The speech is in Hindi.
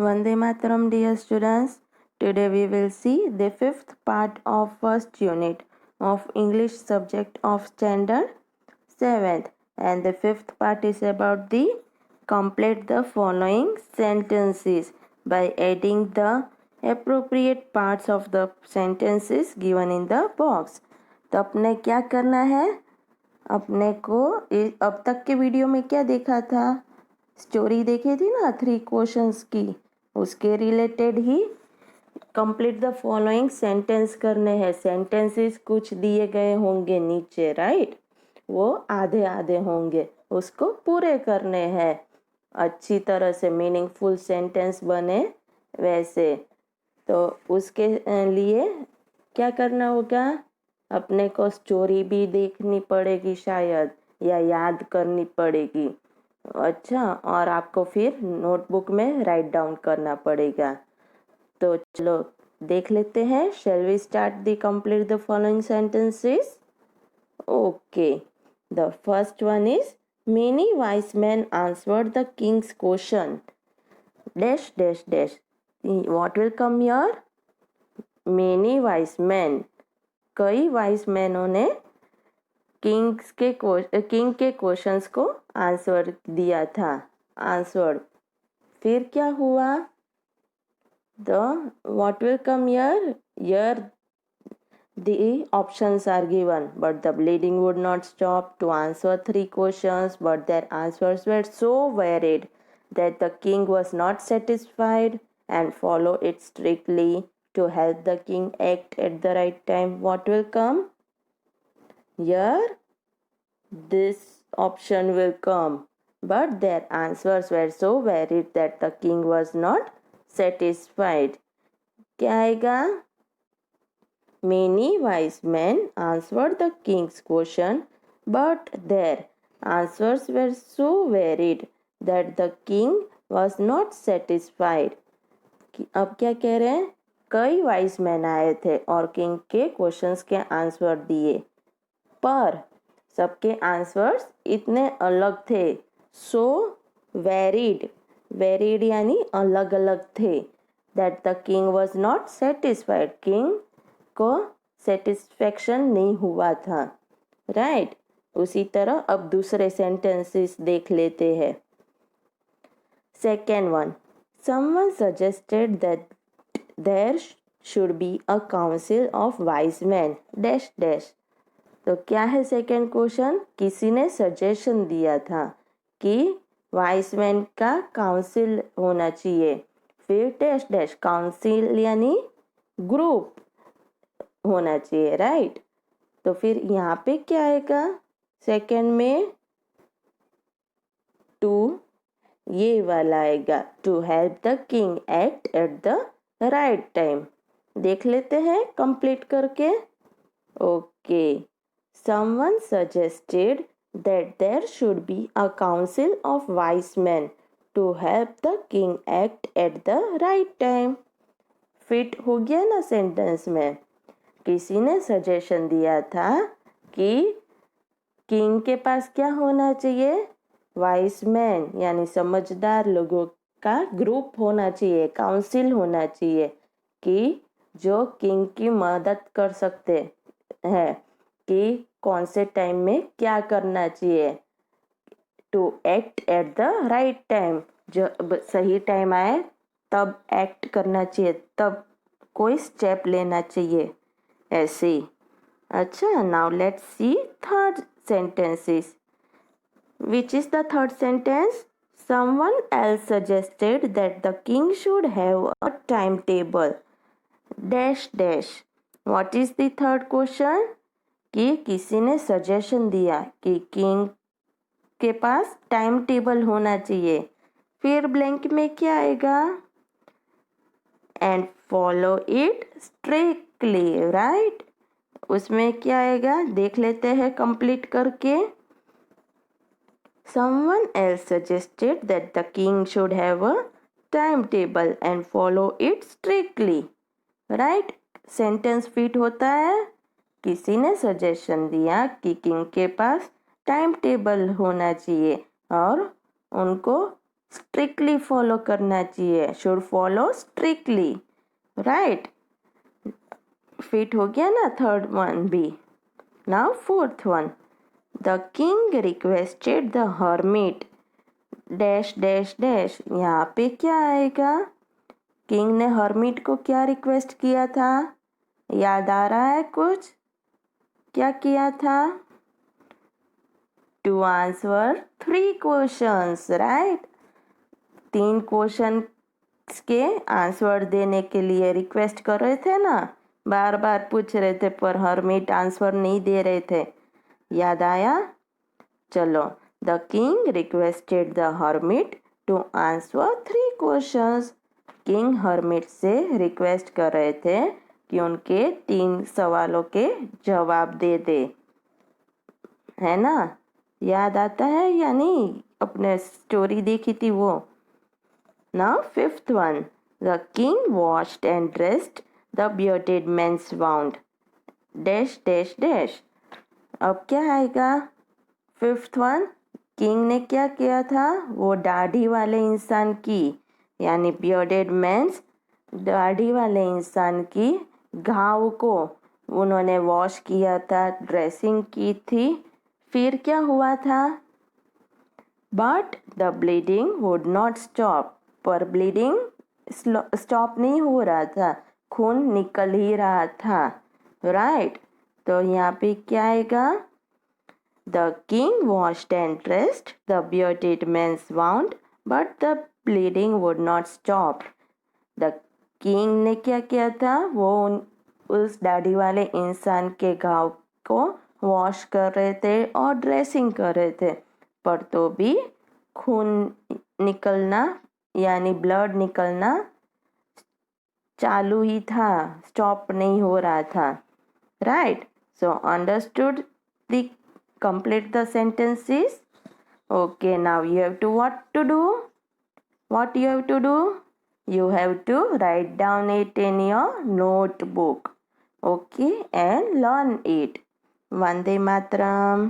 Vande Mataram, dear students. Today we will see the fifth part of first unit of English subject of standard 7th, and the fifth part is about the complete the following sentences by adding the appropriate parts of the sentences given in the box. तो अपने क्या करना है, अपने को अब तक के वीडियो में क्या देखा था, स्टोरी देखी थी ना 3 क्वेश्चंस की, उसके related he complete the following sentence करने हैं। सेंटेंसेस कुछ दिए गए होंगे नीचे, राइट, वो आधे आधे होंगे, उसको पूरे करने हैं अच्छी तरह से, मीनिंगफुल सेंटेंस बने वैसे। तो उसके लिए क्या करना होगा, अपने को स्टोरी भी देखनी पड़ेगी शायद, या याद करनी पड़ेगी। अच्छा, और आपको फिर नोटबुक में राइट डाउन करना पड़ेगा। तो चलो देख लेते हैं। Shall we start the complete the following sentences. Okay, the first one is many wise man answered the king's question dash dash dash. What will come here? Many wise man, कई वाइज मैनों ने किंग के क्वेश्चंस को आंसर दिया था। आंसर, फिर क्या हुआ? The what will come here? Here the options are given, but the bleeding would not stop to answer 3 questions, but their answers were so varied that the king was not satisfied and followed it strictly to help the king act at the right time. What will come? Here, this option will come, but their answers were so varied that the king was not satisfied. क्या आएगा? Many wise men answered the king's question, but their answers were so varied that the king was not satisfied. अब क्या कह रहे हैं? कई वाइज मैन आए थे और किंग के क्वेश्चंस के आंसर दिए, पर सबके आंसर्स इतने अलग थे। सो वेरीड, वेरीड यानी अलग अलग थे, that the king was not satisfied, king को सेटिस्फेक्शन नहीं हुआ था, राइट। उसी तरह अब दूसरे सेंटेंसेस देख लेते हैं। Second one, someone suggested that there should be a council of wise man dash dash. तो क्या है सेकेंड क्वेश्चन? किसी ने सजेशन दिया था कि वाइज मैन का काउंसिल होना चाहिए, फिर डैश डैश, काउंसिल यानी ग्रुप होना चाहिए, राइट। तो फिर यहाँ पे क्या आएगा सेकेंड में? टू, ये वाला आएगा, to help the king act at the right time. देख लेते हैं कंप्लीट करके। Okay, someone suggested that there should be a council of wise man to help the king act at the right time. Fit हो गया ना सेंटेंस में? किसी ने सजेशन दिया था कि किंग के पास क्या होना चाहिए? वाइज मैन यानी समझदार लोगों का ग्रुप होना चाहिए, काउंसिल होना चाहिए, कि जो किंग की मदद कर सकते हैं कि कौन से टाइम में क्या करना चाहिए, to act at the right time, जब सही टाइम आए तब एक्ट करना चाहिए, तब कोई स्टेप लेना चाहिए, ऐसे। अच्छा, now let's see third sentences. Which is the third sentence? Someone else suggested that the king should have a timetable dash dash. What is the third question? कि किसी ने सजेशन दिया कि किंग के पास टाइम टेबल होना चाहिए, फिर ब्लैंक में क्या आएगा? And follow it strictly, right. उसमें क्या आएगा देख लेते हैं कंप्लीट करके। Someone else suggested that the king should have a timetable and follow it strictly, right? Sentence fit होता है। किसी ने सजेशन दिया कि किंग के पास टाइम टेबल होना चाहिए और उनको स्ट्रिक्टली फॉलो करना चाहिए, should follow strictly, right. Fit हो गया ना थर्ड वन भी। Now fourth one, the king requested the hermit dash dash dash. यहाँ पे क्या आएगा? किंग ने हर्मिट को क्या रिक्वेस्ट किया था? याद आ रहा है कुछ? क्या किया था? To answer 3 questions, right. 3 question के आंसर देने के लिए रिक्वेस्ट कर रहे थे ना, बार बार पूछ रहे थे पर हर्मिट आंसर नहीं दे रहे थे। याद आया? चलो, the king requested the hermit to answer 3 questions. King hermit से रिक्वेस्ट कर रहे थे कि उनके 3 सवालों के जवाब दे दे, है ना? याद आता है या नहीं? अपने स्टोरी देखी थी वो। Now fifth one, the king washed and dressed the bearded man's wound dash dash dash। अब क्या आएगा? फिफ्थ वन, किंग ने क्या किया था? वो दाढ़ी वाले इंसान की, यानी बियर्डेड मैन्स, दाढ़ी वाले इंसान की घाव को उन्होंने वॉश किया था, ड्रेसिंग की थी। फिर क्या हुआ था? But the bleeding would not stop. पर ब्लीडिंग स्टॉप नहीं हो रहा था, खून निकल ही रहा था, राइट। तो यहाँ पे क्या आएगा? The king washed and dressed the bearded man's wound but the bleeding would not stop. The king ने क्या किया था? वो उस दाढ़ी वाले इंसान के घाव को वॉश कर रहे थे और ड्रेसिंग कर रहे थे, पर तो भी खून निकलना यानी ब्लड निकलना चालू ही था, स्टॉप नहीं हो रहा था, right. So understood the complete the sentences. Okay, now you have to what to do? What you have to do? You have to write down it in your notebook. Okay, and learn it. Vande Mataram.